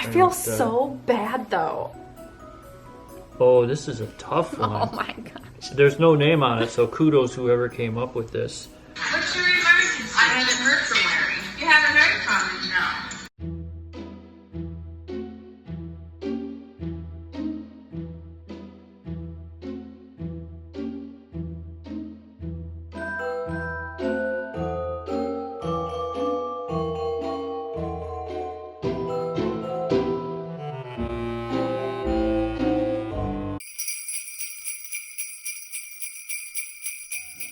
I feel so bad though. Oh, this is a tough one. Oh my gosh. There's no name on it, so kudos whoever came up with this. What's your emergency? I haven't heard from Larry. You haven't heard from him? No.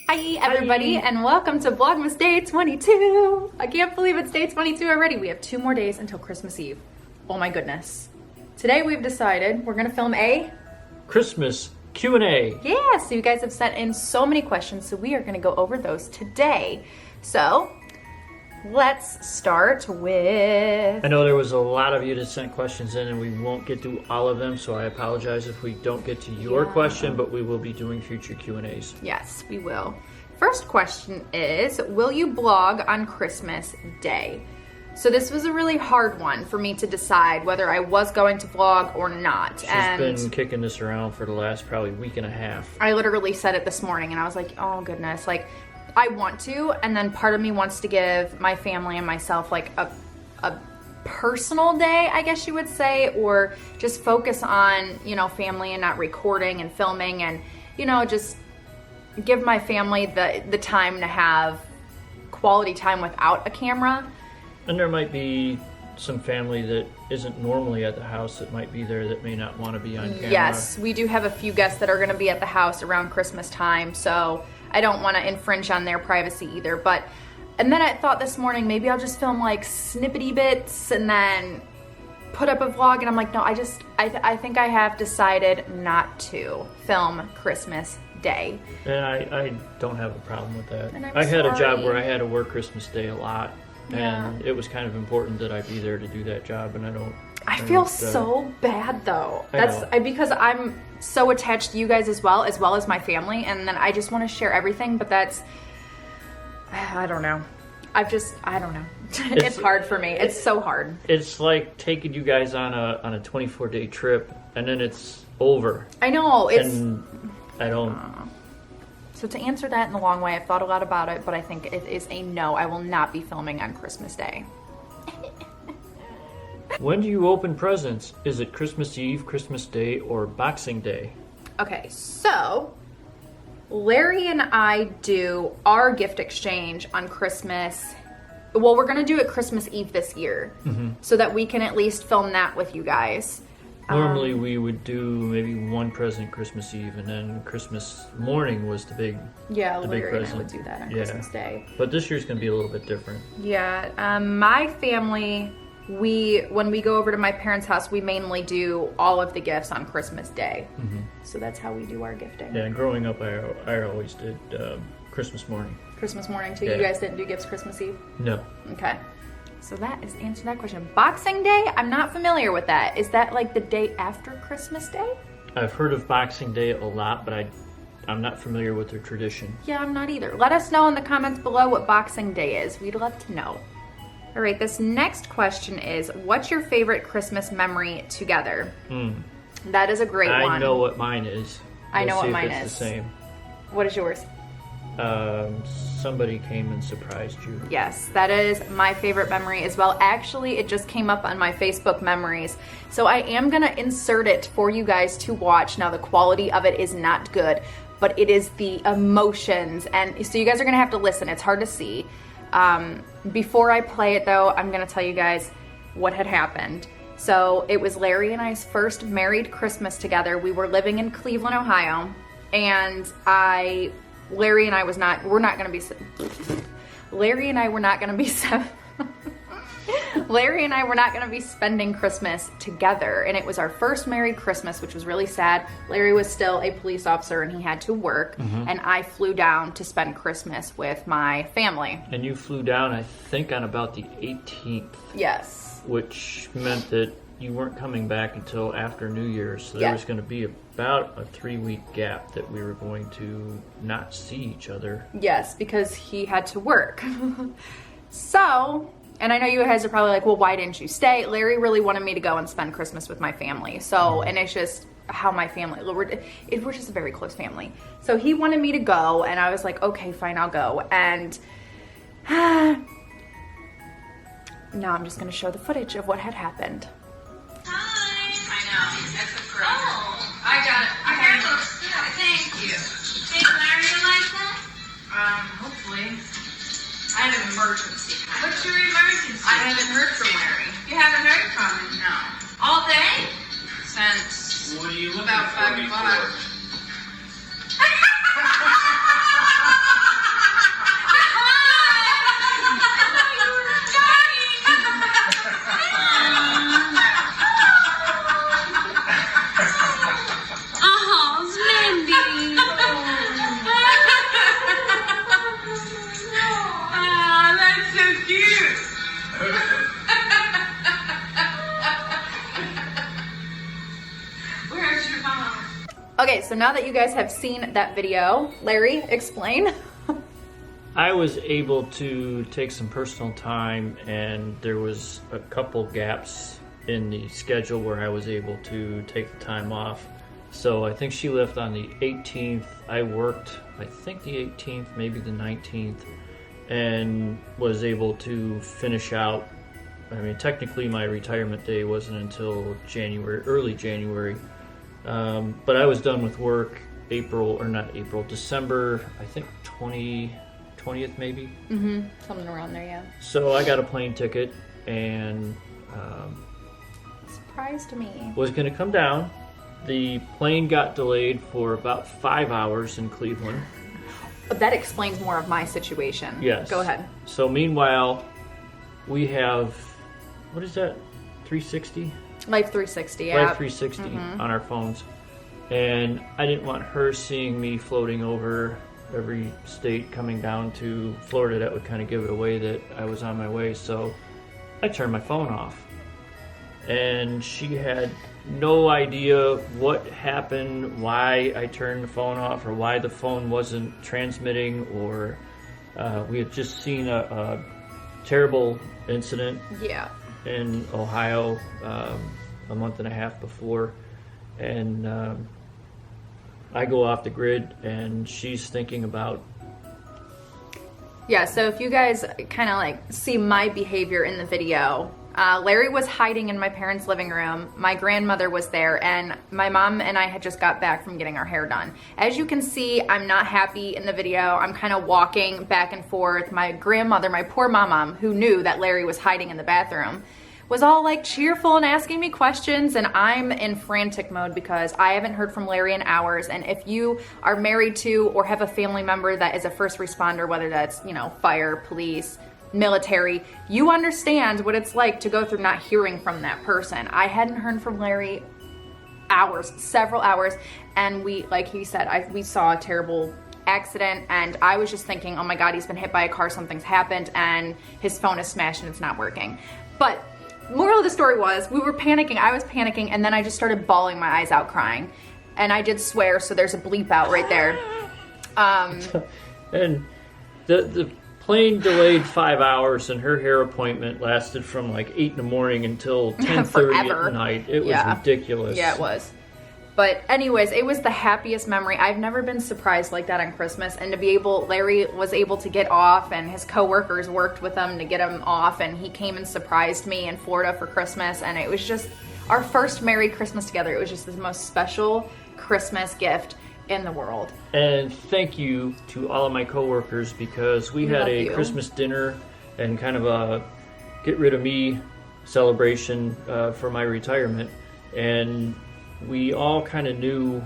Hi everybody, and welcome to Vlogmas Day 22. I can't believe it's day 22 already. We have 2 more days until Christmas Eve. Oh my goodness. Today we've decided we're gonna film a Christmas Q&A. Yeah, so you guys have sent in so many questions, so we are gonna go over those today. So let's start with... I know there was a lot of you that sent questions in and we won't get through all of them, so I apologize if we don't get to your question, but we will be doing future Q&As. Yes, we will. First question is, will you vlog on Christmas Day? So this was a really hard one for me to decide whether I was going to vlog or not. She's been kicking this around for the last probably week and a half. I literally said it this morning and I was like, oh goodness, like I want to, and then part of me wants to give my family and myself like a personal day, I guess you would say, or just focus on, you know, family and not recording and filming, and, you know, just give my family the time to have quality time without a camera. And there might be some family that isn't normally at the house that might be there that may not want to be on camera. Yes, we do have a few guests that are going to be at the house around Christmas time, so I don't want to infringe on their privacy either. But, and then I thought this morning, maybe I'll just film like snippety bits and then put up a vlog, and I'm like, no, I think I have decided not to film Christmas Day. And I don't have a problem with that. And I had a job where I had to work Christmas Day a lot, Yeah. and it was kind of important that I be there to do that job, and I feel so bad though. That's because I'm so attached to you guys as well as my family, and then I just want to share everything, but that's, I don't know. I don't know. It's hard for me. It's so hard. It's like taking you guys on a 24-day trip, and then it's over. I know. And I don't. So to answer that in the long way, I've thought a lot about it, but I think it is a no. I will not be filming on Christmas Day. When do you open presents? Is it Christmas Eve, Christmas Day, or Boxing Day? Okay, so Larry and I do our gift exchange on Christmas. Well, we're gonna do it Christmas Eve this year, so that we can at least film that with you guys. Normally we would do maybe one present Christmas Eve, and then Christmas morning was the big Larry present. and I would do that on Christmas Day. But this year's gonna be a little bit different. Yeah, my family, when we go over to my parents' house, we mainly do all of the gifts on Christmas Day. So that's how we do our gifting. Yeah, and growing up, I always did Christmas morning. Christmas morning too. Yeah. You guys didn't do gifts Christmas Eve? No. Okay. So that is the answer to that question. Boxing Day, I'm not familiar with that. Is that like the day after Christmas Day? I've heard of Boxing Day a lot, but I'm not familiar with their tradition. Yeah, I'm not either. Let us know in the comments below what Boxing Day is. We'd love to know. All right, this next question is, what's your favorite Christmas memory together? That is a great one. I know what mine is. I know what mine it's is. the same. What is yours? Somebody came and surprised you. Yes, that is my favorite memory as well. Actually, it just came up on my Facebook memories. So I am gonna insert it for you guys to watch. Now the quality of it is not good, but it is the emotions. And so you guys are gonna have to listen. It's hard to see. Before I play it though, I'm gonna tell you guys what had happened. So it was Larry and I's first married Christmas together. We were living in Cleveland, Ohio, and Larry and I were not gonna be spending Christmas together, and it was our first married Christmas, which was really sad. Larry was still a police officer and he had to work, and I flew down to spend Christmas with my family. And you flew down, I think, on about the 18th. Yes. Which meant that you weren't coming back until after New Year's, so there was going to be about a 3-week gap that we were going to not see each other. Yes, because he had to work. So and I know you guys are probably like, well, why didn't you stay? Larry really wanted me to go and spend Christmas with my family. So, and it's just how my family, we're just a very close family. So he wanted me to go, and I was like, okay, fine, I'll go. And now I'm just going to show the footage of what had happened. Hi. I know. That's the forever. Oh, I got it. I got those. Thank you. Think Larry will like that? Hopefully. I have an emergency. What's your emergency? I haven't heard from Larry. You haven't heard from him? No. All day? Since What are you looking about for 5 me o'clock. for? Okay, so now that you guys have seen that video, Larry, explain. I was able to take some personal time, and there was a couple gaps in the schedule where I was able to take the time off. So I think she left on the 18th. I worked, I think the 18th, maybe the 19th, and was able to finish out. I mean, technically my retirement day wasn't until January, early January. But I was done with work December, I think 20th maybe. Mm-hmm. Something around there, yeah. So I got a plane ticket and Surprised me. was going to come down. The plane got delayed for about 5 hours in Cleveland. That explains more of my situation. Yes. Go ahead. So meanwhile, we have, what is that, 360? Life 360, yeah. Life 360 on our phones. And I didn't want her seeing me floating over every state coming down to Florida. That would kind of give it away that I was on my way. So I turned my phone off. And she had no idea what happened, why I turned the phone off, or why the phone wasn't transmitting, or we had just seen a terrible incident. Yeah. In Ohio a month and a half before, and I go off the grid, and she's thinking about. Yeah, so if you guys kind of like see my behavior in the video, Larry was hiding in my parents' living room. My grandmother was there, and my mom and I had just got back from getting our hair done. As you can see, I'm not happy in the video. I'm kind of walking back and forth. My grandmother, my poor mom, who knew that Larry was hiding in the bathroom, was all like cheerful and asking me questions, and I'm in frantic mode because I haven't heard from Larry in hours. And if you are married to or have a family member that is a first responder, whether that's, you know, fire, police, military, you understand what it's like to go through not hearing from that person. I hadn't heard from Larry hours, several hours, and we, like he said, we saw a terrible accident, and I was just thinking, oh my God, he's been hit by a car, something's happened, and his phone is smashed and it's not working. But moral of the story was, we were panicking, I was panicking, and then I just started bawling my eyes out crying. And I did swear, so there's a bleep out right there. And the plane delayed 5 hours, and her hair appointment lasted from like 8 in the morning until 10:30 at night. It was ridiculous. Yeah, it was. But anyways, it was the happiest memory. I've never been surprised like that on Christmas, and to be able, Larry was able to get off, and his coworkers worked with him to get him off, and he came and surprised me in Florida for Christmas, and it was just our first Merry Christmas together. It was just the most special Christmas gift in the world. And thank you to all of my coworkers, because we had a Christmas dinner and kind of a get rid of me celebration for my retirement, and we all kind of knew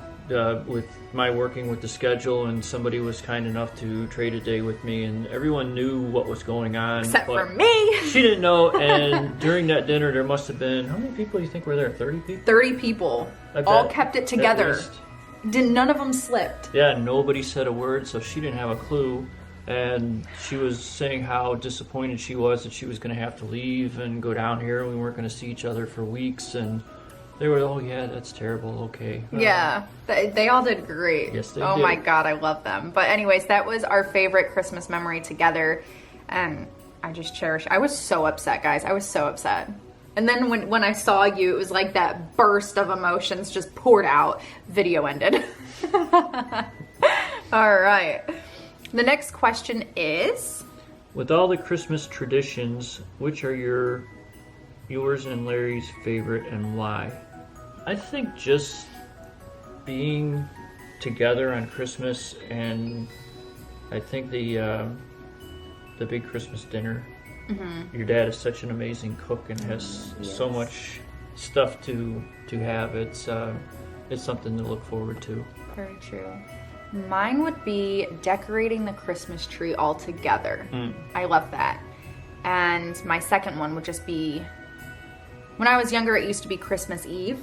with my working with the schedule, and somebody was kind enough to trade a day with me, and everyone knew what was going on. Except for me. She didn't know, and during that dinner there must have been, how many people do you think were there? 30 people? 30 people. All kept it together. None of them slipped. Yeah, nobody said a word, so she didn't have a clue. And she was saying how disappointed she was that she was going to have to leave and go down here, and we weren't going to see each other for weeks. And they were, oh yeah, that's terrible, okay. Yeah, they all did great. Yes, they did. Oh my God, I love them. But anyways, that was our favorite Christmas memory together. And I just cherish. I was so upset, guys. I was so upset. And then when I saw you, it was like that burst of emotions just poured out. Video ended. All right. The next question is, with all the Christmas traditions, which are yours and Larry's favorite and why? I think just being together on Christmas, and I think the big Christmas dinner. Mm-hmm. Your dad is such an amazing cook and has so much stuff to have. It's something to look forward to. Very true. Mine would be decorating the Christmas tree all together. I love that. And my second one would just be, when I was younger, it used to be Christmas Eve.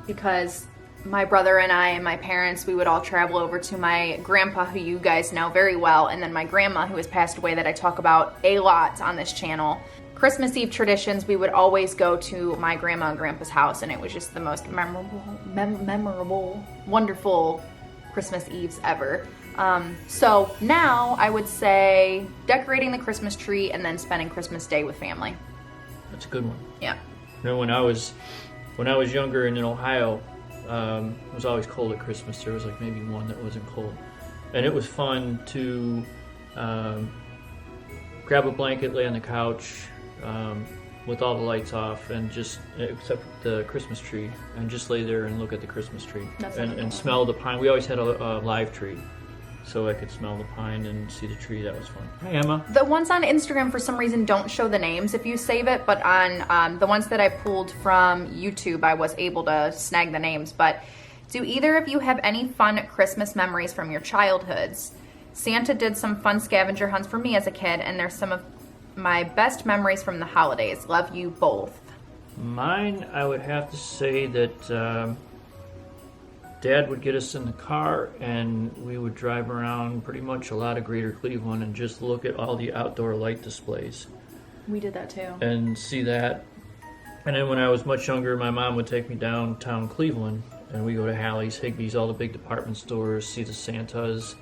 Because my brother and I and my parents, we would all travel over to my grandpa, who you guys know very well, and then my grandma, who has passed away, that I talk about a lot on this channel. Christmas Eve traditions, we would always go to my grandma and grandpa's house, and it was just the most memorable, wonderful Christmas Eves ever. So now I would say decorating the Christmas tree and then spending Christmas Day with family. That's a good one. Yeah. You know, when I was younger and in Ohio, it was always cold at Christmas. There was like maybe one that wasn't cold. And it was fun to grab a blanket, lay on the couch with all the lights off, and just, except the Christmas tree, and just lay there and look at the Christmas tree. And smell the pine. We always had a live tree, so I could smell the pine and see the tree. That was fun. Hi, Emma. The ones on Instagram, for some reason, don't show the names if you save it, but on the ones that I pulled from YouTube, I was able to snag the names. But do either of you have any fun Christmas memories from your childhoods? Santa did some fun scavenger hunts for me as a kid, and there's some of my best memories from the holidays. Love you both. Mine, I would have to say that Dad would get us in the car, and we would drive around pretty much a lot of Greater Cleveland and just look at all the outdoor light displays. We did that too. And see that. And then when I was much younger, my mom would take me downtown Cleveland, and we go to Hallie's, Higbee's, all the big department stores, see the Santas.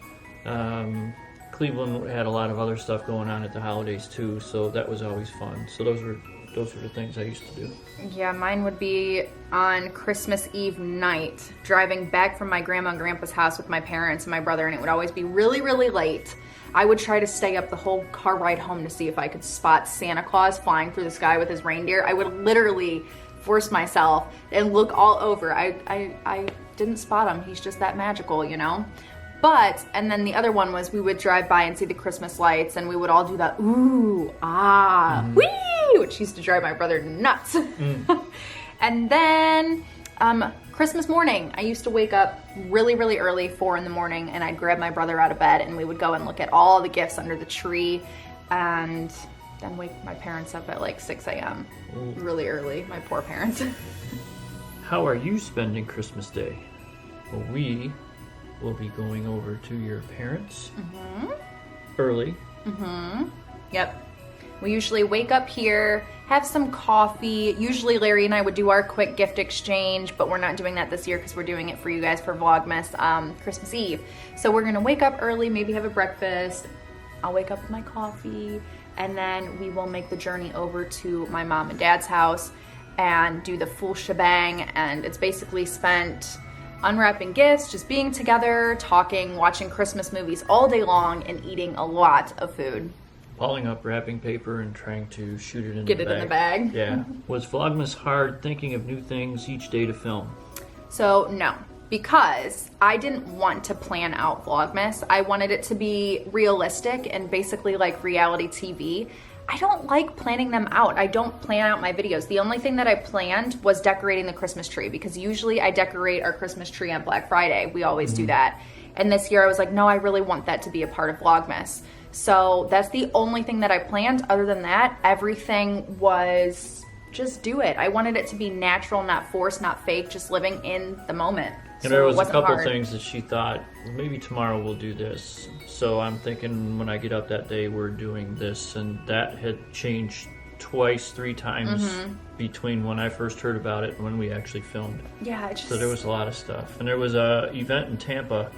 Cleveland had a lot of other stuff going on at the holidays too, so that was always fun. So those were the things I used to do. Yeah, mine would be on Christmas Eve night, driving back from my grandma and grandpa's house with my parents and my brother, and it would always be really, really late. I would try to stay up the whole car ride home to see if I could spot Santa Claus flying through the sky with his reindeer. I would literally force myself and look all over. I didn't spot him. He's just that magical, you know? But, and then the other one was we would drive by and see the Christmas lights, and we would all do that, ooh, ah, whee, which used to drive my brother nuts. And then Christmas morning, I used to wake up really, really early, 4 in the morning, and I'd grab my brother out of bed, and we would go and look at all the gifts under the tree, and then wake my parents up at like 6 a.m. Really early, my poor parents. How are you spending Christmas Day? Well, we will be going over to your parents early. Yep. We usually wake up here, have some coffee. Usually Larry and I would do our quick gift exchange, but we're not doing that this year because we're doing it for you guys for Vlogmas Christmas Eve. So we're gonna wake up early, maybe have a breakfast. I'll wake up with my coffee, and then we will make the journey over to my mom and dad's house and do the full shebang. And it's basically spent unwrapping gifts, just being together, talking, watching Christmas movies all day long, and eating a lot of food. Pulling up wrapping paper and trying to shoot it in the bag. Get it in the bag. Yeah. Was Vlogmas hard, thinking of new things each day to film? So, no. Because I didn't want to plan out Vlogmas. I wanted it to be realistic and basically like reality TV. I don't like planning them out. I don't plan out my videos. The only thing that I planned was decorating the Christmas tree, because usually I decorate our Christmas tree on Black Friday. We always do that. And this year I was like, no, I really want that to be a part of Vlogmas. So that's the only thing that I planned. Other than that, everything was just do it. I wanted it to be natural, not forced, not fake, just living in the moment. And there was a couple things that she thought, maybe tomorrow we'll do this. So I'm thinking when I get up that day, we're doing this. And that had changed twice, 3 times between when I first heard about it and when we actually filmed. Yeah, it just... So there was a lot of stuff. And there was a event in Tampa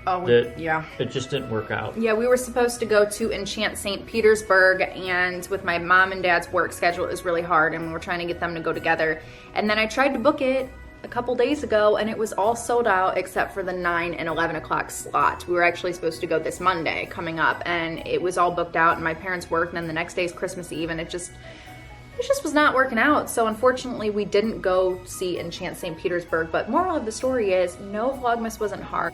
that yeah. it just didn't work out. Yeah, we were supposed to go to Enchant St. Petersburg, and with my mom and dad's work schedule, it was really hard, and we were trying to get them to go together. And then I tried to book it a couple days ago, and it was all sold out except for the 9 and 11 o'clock slot. We were actually supposed to go this Monday coming up, and it was all booked out, and my parents worked, and then the next day is Christmas Eve, and it just was not working out. So unfortunately, we didn't go see Enchant St. Petersburg. But moral of the story is, no, Vlogmas wasn't hard.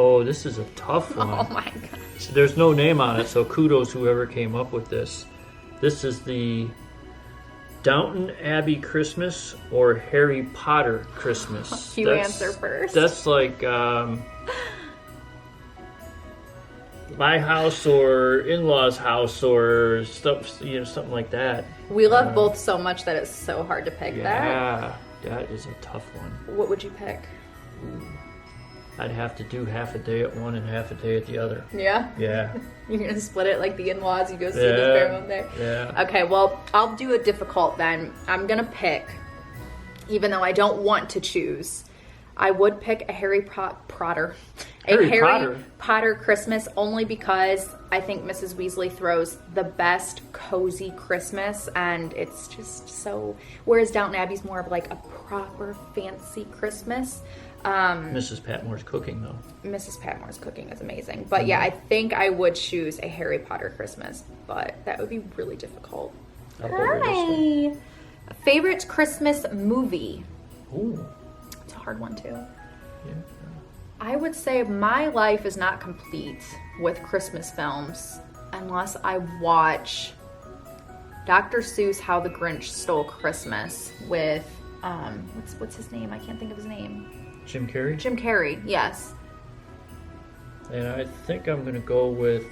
Oh, this is a tough one. Oh my gosh. There's no name on it, so kudos whoever came up with this. This is the Downton Abbey Christmas or Harry Potter Christmas. You answer first. That's like my house or in-laws' house or stuff, something like that. We love both so much that it's so hard to pick that. Yeah, that is a tough one. What would you pick? I'd have to do half a day at one and half a day at the other. Yeah? Yeah. You're going to split it like the in-laws, you go see this bear one day? Yeah. Okay, well, I'll do a difficult then. I'm going to pick, even though I don't want to choose, I would pick a Harry Potter Christmas, only because I think Mrs. Weasley throws the best cozy Christmas, and it's just so, whereas Downton Abbey's more of like a proper fancy Christmas. Mrs. Patmore's cooking, though. Mrs. Patmore's cooking is amazing. But yeah, I think I would choose a Harry Potter Christmas, but that would be really difficult. Hi! Favorite Christmas movie? Ooh. It's a hard one, too. Yeah. I would say my life is not complete with Christmas films unless I watch Dr. Seuss' How the Grinch Stole Christmas with, what's his name? I can't think of his name. Jim Carrey? Jim Carrey, yes. And I think I'm going to go with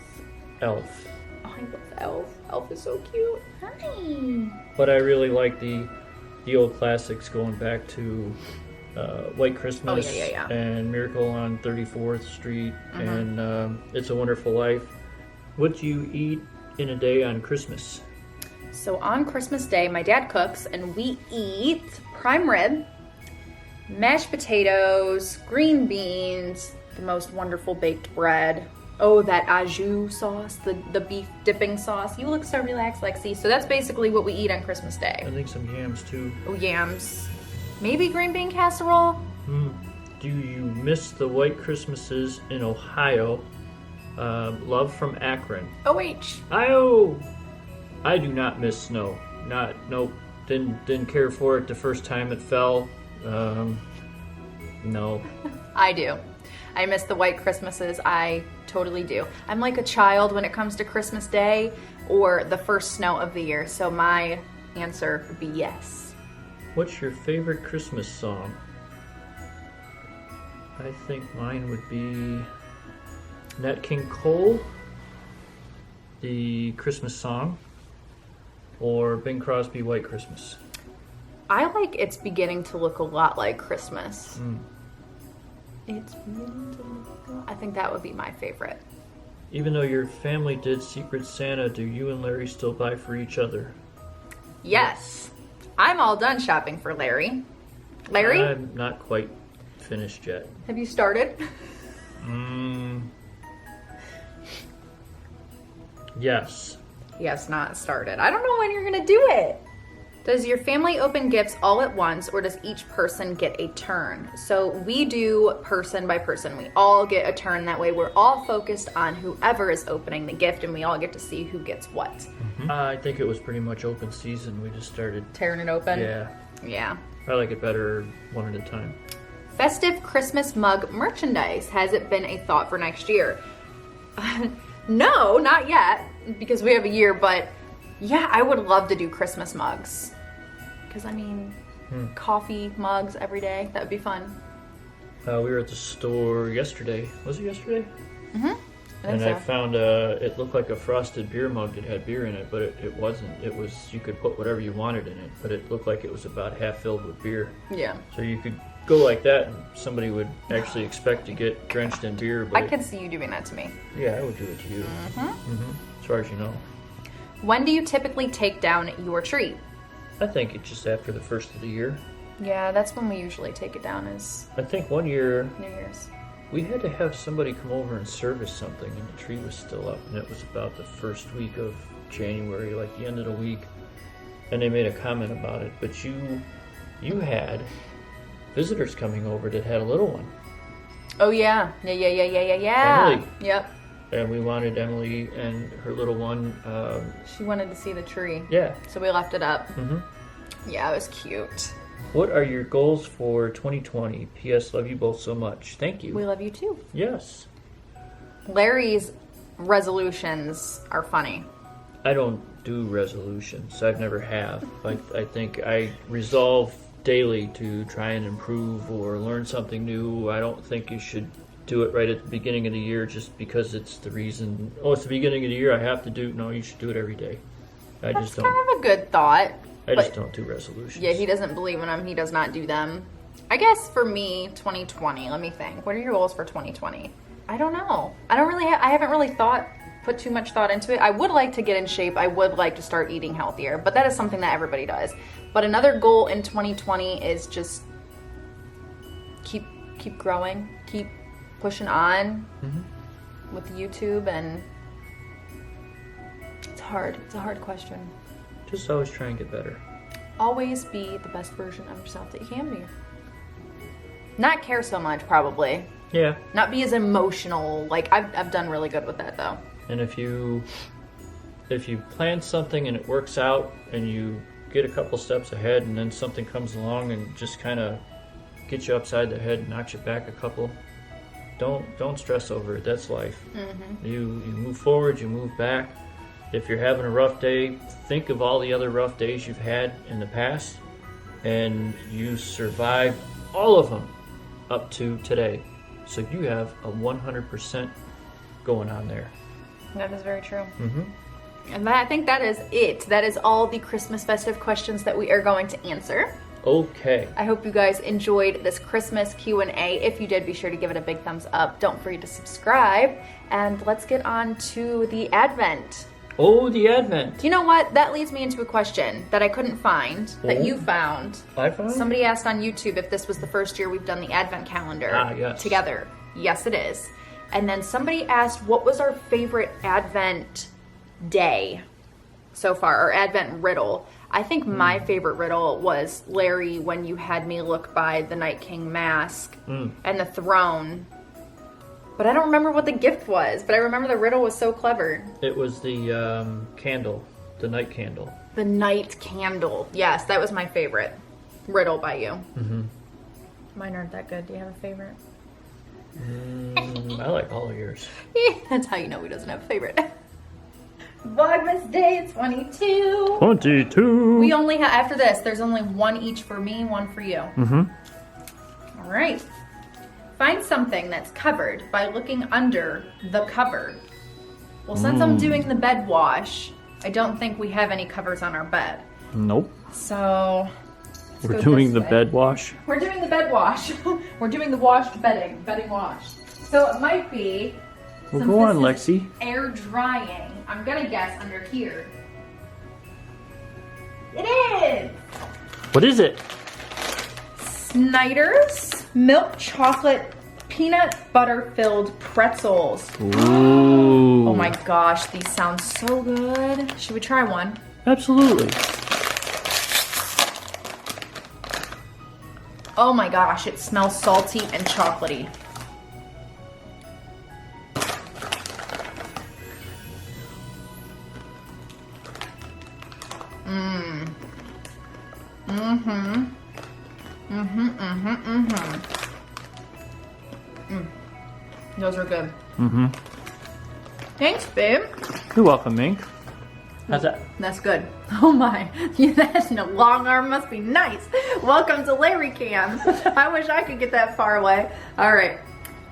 Elf. Oh, I love Elf. Elf is so cute. Hi! But I really like the old classics going back to White Christmas and Miracle on 34th Street and It's a Wonderful Life. What do you eat in a day on Christmas? So on Christmas Day, my dad cooks, and we eat prime rib, mashed potatoes, green beans, the most wonderful baked bread. Oh, that au jus sauce, the beef dipping sauce. You look so relaxed, Lexi. So that's basically what we eat on Christmas Day. I think some yams, too. Oh, yams. Maybe green bean casserole? Do you miss the White Christmases in Ohio? Love from Akron. OH. I do not miss snow. Nope. Didn't care for it the first time it fell. No. I do. I miss the White Christmases. I totally do. I'm like a child when it comes to Christmas Day or the first snow of the year. So my answer would be yes. What's your favorite Christmas song? I think mine would be Nat King Cole, the Christmas song, or Bing Crosby, White Christmas. I like It's Beginning to Look a Lot Like Christmas. It's beginning to look I think that would be my favorite. Even though your family did Secret Santa, do you and Larry still buy for each other? Yes. I'm all done shopping for Larry. Larry? I'm not quite finished yet. Have you started? Yes. Yes, not started. I don't know when you're going to do it. Does your family open gifts all at once, or does each person get a turn? So we do person by person. We all get a turn. That way we're all focused on whoever is opening the gift, and we all get to see who gets what. I think it was pretty much open season. We just started Tearing it open? Yeah. I like it better one at a time. Festive Christmas mug merchandise. Has it been a thought for next year? No, not yet, because we have a year, but yeah, I would love to do Christmas mugs. Because, I mean, coffee mugs every day. That would be fun. We were at the store yesterday. Was it yesterday? I found it looked like a frosted beer mug that had beer in it, but it wasn't. It was, you could put whatever you wanted in it, but it looked like it was about half filled with beer. Yeah. So you could go like that, and somebody would actually expect to get drenched in beer. But I could see you doing that to me. Yeah, I would do it to you. As far as you know. When do you typically take down your tree? I think it's just after the first of the year. Yeah, that's when we usually take it down, is I think one year New Year's. we had to have somebody come over and service something, and the tree was still up, and it was about the first week of January, like the end of the week, and they made a comment about it. But you had visitors coming over that had a little one. Oh yeah. Emily. Yep. And we wanted Emily and her little one. She wanted to see the tree. Yeah. So we left it up. Mm-hmm. Yeah, it was cute. What are your goals for 2020? P.S. Love you both so much. Thank you. We love you too. Yes. Larry's resolutions are funny. I don't do resolutions. I've never have. I think I resolve daily to try and improve or learn something new. I don't think you should do it right at the beginning of the year just because it's the reason. Oh, it's the beginning of the year, I have to do. No, you should do it every day. That's kind of a good thought. I just don't do resolutions. Yeah, he doesn't believe in them. He does not do them. I guess for me, 2020, let me think. What are your goals for 2020? I don't know. I haven't really put too much thought into it. I would like to get in shape. I would like to start eating healthier, but that is something that everybody does. But another goal in 2020 is just keep growing, keep pushing on with YouTube, and it's hard. It's a hard question. Just always try and get better. Always be the best version of yourself that you can be. Not care so much, probably. Yeah. Not be as emotional. Like, I've done really good with that, though. And if you plan something and it works out and you get a couple steps ahead and then something comes along and just kind of gets you upside the head and knocks you back a couple, don't stress over it. That's life. Mm-hmm. You move forward, you move back. If you're having a rough day, think of all the other rough days you've had in the past, and you survived all of them up to today. So you have a 100% going on there. That is very true. Mm-hmm. And I think that is it. That is all the Christmas festive questions that we are going to answer. Okay. I hope you guys enjoyed this Christmas Q&A. If you did, be sure to give it a big thumbs up. Don't forget to subscribe. And let's get on to the Advent. Oh, the Advent. You know what? That leads me into a question that I couldn't find, that you found. I found? Somebody asked on YouTube if this was the first year we've done the Advent calendar yes. together. Yes, it is. And then somebody asked, what was our favorite Advent day so far, or Advent riddle? I think my favorite riddle was, Larry, when you had me look by the Night King mask and the throne. But I don't remember what the gift was, but I remember the riddle was so clever. It was the candle, the night candle. The night candle. Yes, that was my favorite riddle by you. Mm-hmm. Mine aren't that good. Do you have a favorite? I like all of yours. That's how you know he doesn't have a favorite. Vlogmas Day 22. 22. We only have, after this, there's only one each for me, one for you. Mm-hmm. All right. Find something that's covered by looking under the cover. Well, since I'm doing the bed wash, I don't think we have any covers on our bed. Nope. So we're doing the bed wash. We're doing the bed wash. We're doing the washed bedding wash. So it might be. Well, go on, Lexi. Air drying. I'm gonna guess under here. It is. What is it? Snyder's milk chocolate peanut butter filled pretzels. Ooh. Oh my gosh, these sound so good. Should we try one? Absolutely. Oh my gosh, it smells salty and chocolatey. Those are good. Mm-hmm. Thanks, babe. You're welcome, Mink. How's that? That's good. Oh my, that long arm must be nice. Welcome to Larry Cam. I wish I could get that far away. All right.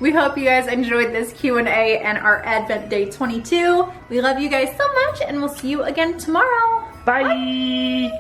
We hope you guys enjoyed this Q&A and our Advent Day 22. We love you guys so much, and we'll see you again tomorrow. Bye. Bye.